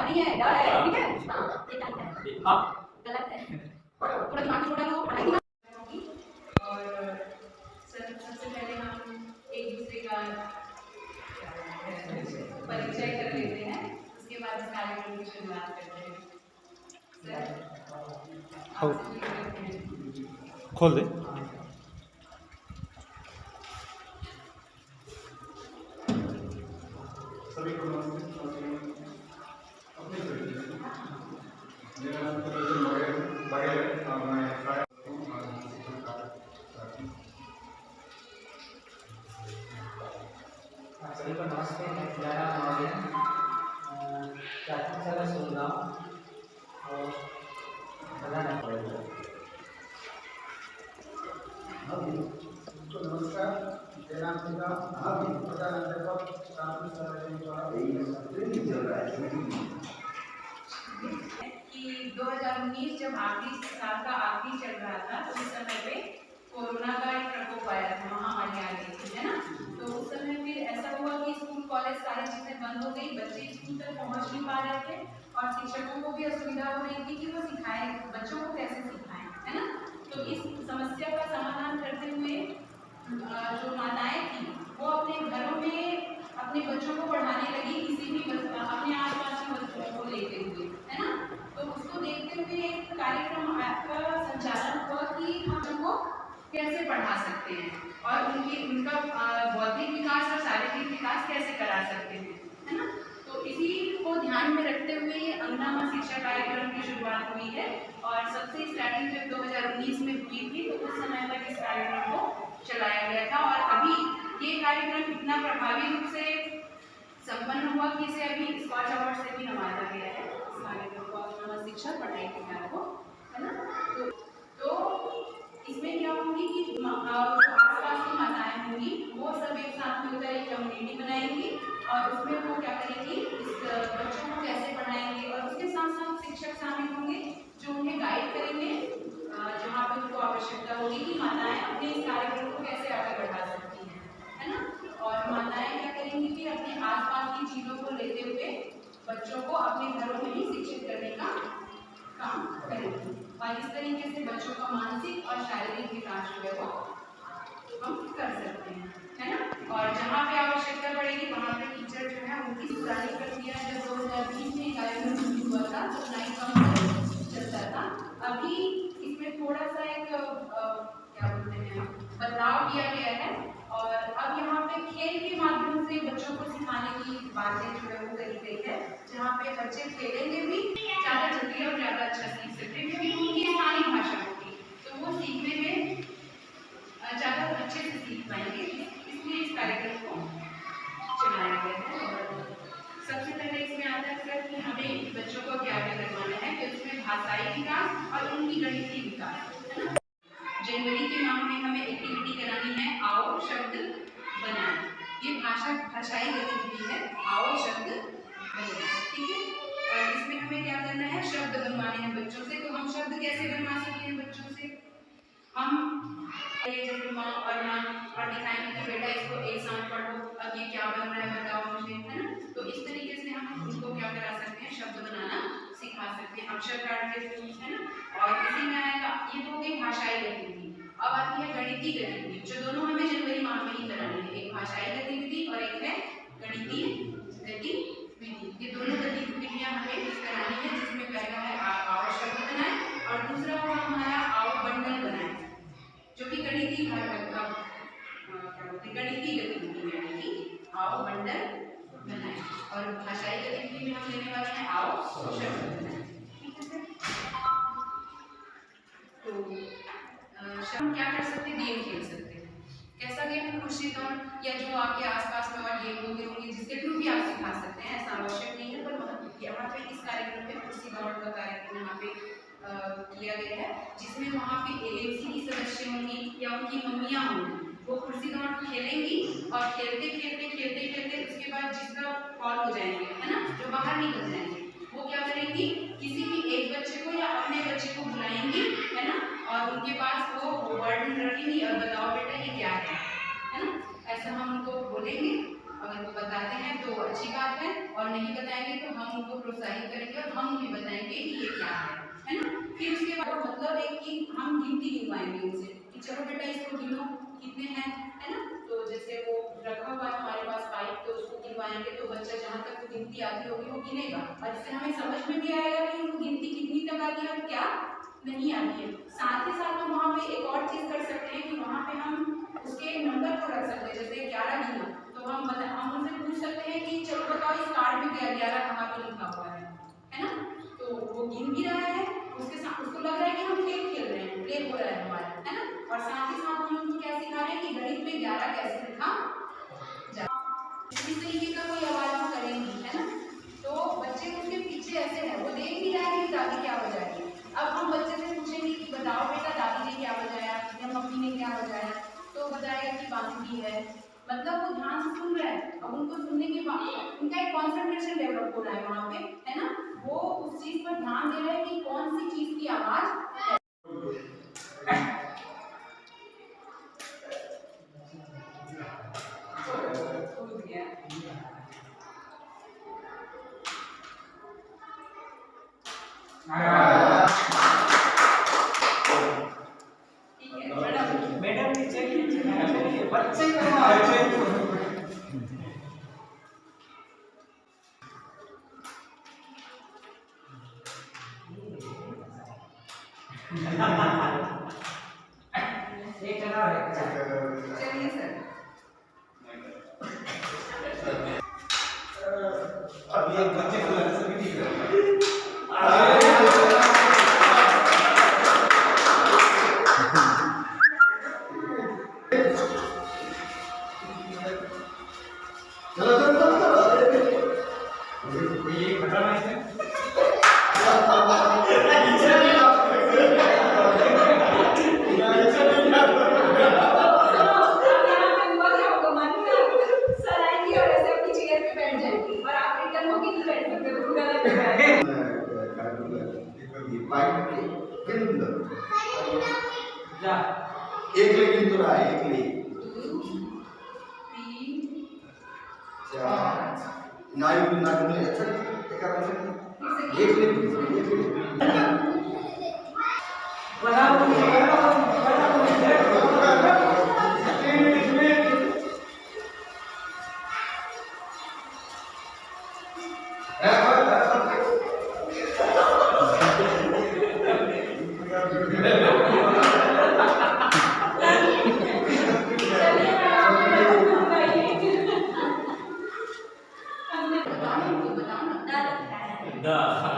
नहीं है, डर है, ठीक है? हाँ, गलत है। थोड़ा दिमाग छोटा लो, पढ़ाई और सबसे पहले हम एक दूसरे का परिचय कर लेते हैं, उसके बाद इस कार्यक्रम की शुरुआत करते हैं। खोल दे। सभी को मेरा नाम प्रदर्शन बघेल है और मैं सभी को नमस्ते। मैं मेरा नाम आर्यन प्राथमिक शाला सोलगांव और नमस्कार, मेरा नाम सीधा प्रधान अध्यापक प्राथमिक शाला कि 2019 जब आखिरी साल का आखिरी चल रहा था तो उस समय पे कोरोना का एक प्रकोप आया था, महामारी आ गई थी, है ना। तो उस समय फिर ऐसा हुआ कि स्कूल कॉलेज सारी चीज़ें बंद हो गई, बच्चे स्कूल तक पहुंच नहीं पा रहे थे और शिक्षकों को भी असुविधा हो रही थी कि वो सिखाएं, बच्चों को कैसे सिखाएं, है ना। तो इस समस्या का समाधान करते हुए जो माताएं थी वो अपने घरों में अपने बच्चों को पढ़ाने लगी, किसी भी अपने आसपास के बच्चों को लेते हुए, है ना। तो उसको देखते हुए एक कार्यक्रम का संचालन हुआ कि हम उनको कैसे पढ़ा सकते हैं और उनका बौद्धिक विकास और शारीरिक विकास कैसे करा सकते हैं, है ना। तो इसी को ध्यान में रखते हुए ये अंगनामा शिक्षा कार्यक्रम की शुरुआत हुई है और सबसे स्टार्टिंग जब 2019 में हुई थी तो उस समय तक इस कार्यक्रम को चलाया गया था और अभी ये कार्यक्रम इतना प्रभावी रूप से संपन्न हुआ कि इसे अभी स्कॉच अवार्ड से भी नवाजा गया है। इस कार्यक्रम को अंगनामा शिक्षा पढ़ाई के ज्ञान को, है ना। तो इसमें क्या होगी कि जो आसपास की माताएं होंगी वो सब एक साथ मिलकर एक कम्युनिटी बनाएंगी और उसमें वो क्या करेंगी, इस बच्चों को कैसे पढ़ाएंगे और उसके साथ साथ शिक्षक शामिल होंगे जो उन्हें गाइड करेंगे जहाँ पर उनको आवश्यकता होगी कि माताएं अपने इस कार्यक्रम को कैसे आगे बढ़ा सकती हैं, है ना। और माताएं क्या करेंगी कि अपने आसपास की चीज़ों को लेते हुए बच्चों को अपने घरों में ही शिक्षित करने का काम करेंगे और इस तरीके से बच्चों का मानसिक और शारीरिक विकास जो है वो हम कर सकते हैं, है ना। और जहाँ पे आवश्यकता पड़ेगी वहाँ पे टीचर जो है उनकी पुरानी प्रक्रिया जब 2020 में कार्यक्रम शुरू हुआ था तो 9 कम चलता था। अभी इसमें थोड़ा सा एक क्या बोलते हैं बदलाव किया गया है और अब यहाँ पे खेल के माध्यम से बच्चों को सिखाने की बातें जो है वो करी गई है, जहाँ पे बच्चे खेलेंगे भी ज़्यादा जल्दी और ज़्यादा अच्छा सीख सकते हैं क्योंकि उनकी स्थानीय भाषा होगी तो वो सीखने में ज़्यादा अच्छे से सीख पाएंगे, इसलिए इस कार्यक्रम को चलाया गया है। और सबसे पहले इसमें आता है सर कि हमें बच्चों को क्या क्या करवाना है कि उसमें भाषाई विकास और उनकी गणितीय विकास, है ना। जनवरी के माह में हमें एक्टिविटी करानी है आओ शब्द बनाएं, ये भाषाई गतिविधि है, आओ शब्द बनाएं, ठीक है। और इसमें हमें क्या करना है, शब्द बनवाने हैं बच्चों से। तो हम शब्द कैसे बनवा सकते हैं बच्चों से, हम जैसे माँ और माँ और दिखाएंगे कि बेटा इसको एक साथ पढ़ो, अब ये क्या बन रहा है बताओ मुझे, है ना। तो इस तरीके से हम उनको क्या करा सकते हैं, शब्द बनाना सिखा सकते हैं अक्षर कार्ड के थ्रू, है ना। और इसी में आएगा, ये तो हो गई भाषाई गतिविधि। अब आती है गणितीय गतिविधि जो दोनों हमें जनवरी माह में ही करानी है, एक भाषाई गतिविधि और एक है गणितीय गतिविधि। ये दोनों गतिविधियां हमें करानी है जिसमें पहला है आओ शब्द बनाएं और दूसरा हुआ हमारा आओ बंडल बनाएं जो कि गणितीय गतिविधि है कि आओ बंडल बनाएं और भाषाई गतिविधि में हम लेने वाले हैं आओ शब्द बनाएं, ठीक है सर। तो हम क्या कर सकते हैं, गेम खेल सकते हैं, कैसा गेम? कुर्सी दौड़, या जो आपके आसपास में और गेम होंगे जिसके थ्रू भी आप सिखा सकते हैं, ऐसा आवश्यक नहीं है। पर यहाँ पे इस कार्यक्रम में कुर्सी दौड़ का कार्यक्रम यहाँ पे किया गया है, जिसमें वहाँ पे एएमसी की सदस्य होंगी या उनकी मम्मियाँ होंगी, वो कुर्सी दौड़ खेलेंगी और खेलते खेलते उसके बाद जिसका फॉल हो जाएंगे, है ना, जो बाहर निकल जाएंगे, वो क्या करेंगी, किसी भी एक बच्चे को या अपने बच्चे को बुलाएंगी, है ना, और उनके पास वो वर्ड रखेंगी और बताओ बेटा ये क्या है ना, ऐसा हम उनको बोलेंगे। अगर वो बताते हैं तो अच्छी बात है, और नहीं बताएंगे तो हम उनको प्रोत्साहित करेंगे और हम उन्हें बताएंगे कि ये क्या है ना। फिर उसके बाद मतलब एक कि हम गिनती गिनवाएंगे उनसे कि चलो बेटा इसको गिनो कितने हैं, है ना। तो जैसे वो रखा हुआ है हमारे पास पाइप, तो उसको गिनवाएंगे तो बच्चा जहाँ तक वो गिनती आती होगी वो गिनेगा, और इससे हमें समझ में भी आएगा कि उनको गिनती कितनी तक आती है और क्या नहीं आती है। साथ ही साथ हम वहाँ पे एक और चीज़ कर सकते हैं कि वहाँ पे हम उसके नंबर को रख सकते हैं, जैसे 11 गिना तो हम उनसे पूछ सकते हैं कि चलो बताओ इस कार्ड में 11 कहाँ पे लिखा हुआ है ना। तो वो गिन भी रहा है, उसके साथ उसको लग रहा है कि हम खेल खेल रहे हैं, प्ले हो रहा है हमारा, है ना। और साथ ही साथ हम उनको क्या सिखा रहे हैं कि गणित में 11 कैसे लिखा जाए। इस तरीके का कोई आवाज हम करेंगे, है ना, तो बच्चे उसके पीछे ऐसे है, वो देख भी रहा है कि दादी क्या बजाएगी। अब हम बच्चे से पूछेंगे कि बताओ बेटा दादी ने क्या बजाया या मम्मी ने क्या बजाया, तो बताएगा कि बांसुरी है, मतलब वो ध्यान से सुन रहा है। अब उनको सुनने के बाद उनका एक कॉन्सेंट्रेशन डेवलप हो रहा है वहाँ पे, है ना, वो उस चीज पर ध्यान दे रहे हैं कि कौन सी चीज की आवाज है। मैडम नीचे बच्चे चलिए सर, अभी एक बच्चे को लगा सभी ठीक है। ये खतरा है। एक लेकिन तो रहा है, एक ले 2 3 चार नायु नायु अच्छा एक आराम से एक ले बताओ ना।